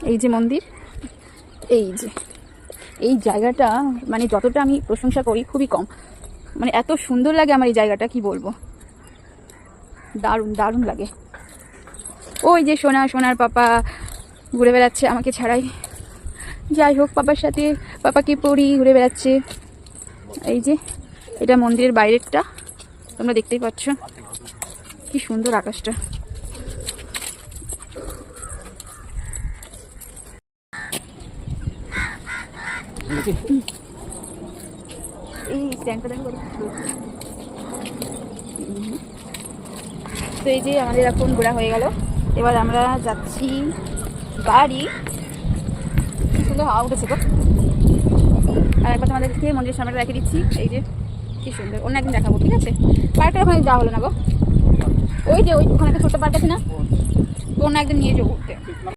এই যে মন্দির, এই যে এই জায়গাটা মানে যতটা আমি প্রশংসা করি খুবই কম। মানে এত সুন্দর লাগে আমার এই জায়গাটা, কি বলবো, দারুণ দারুণ লাগে। ওই যে সোনার পাপা ঘুরে বেড়াচ্ছে আমাকে ছাড়াই। যাই হোক, পাপার সাথে পাপাকে পড়ি ঘুরে বেড়াচ্ছে। এই যে এটা মন্দিরের বাইরেরটা, তোমরা দেখতেই পাচ্ছ কি সুন্দর আকাশটা। এই স্ট্যান্ডটা দেখো। তো এই যে আমাদের এখন ঘোরা হয়ে গেল, এবার আমরা যাচ্ছি বাড়ি। কি সুন্দর হাওয়া উঠেছে গো। আর একবার তোমাদেরকে মন্দিরের সামনে রেখে দিচ্ছি, এই যে কি সুন্দর। অন্য একদিন দেখাবো, ঠিক আছে? পার্কটা ওখানে যাওয়া হলো না গো, ওই যে ওই ওখানে একটা ছোট্ট পার্ক আছে না, তো অন্য একদিন নিয়ে যাবো।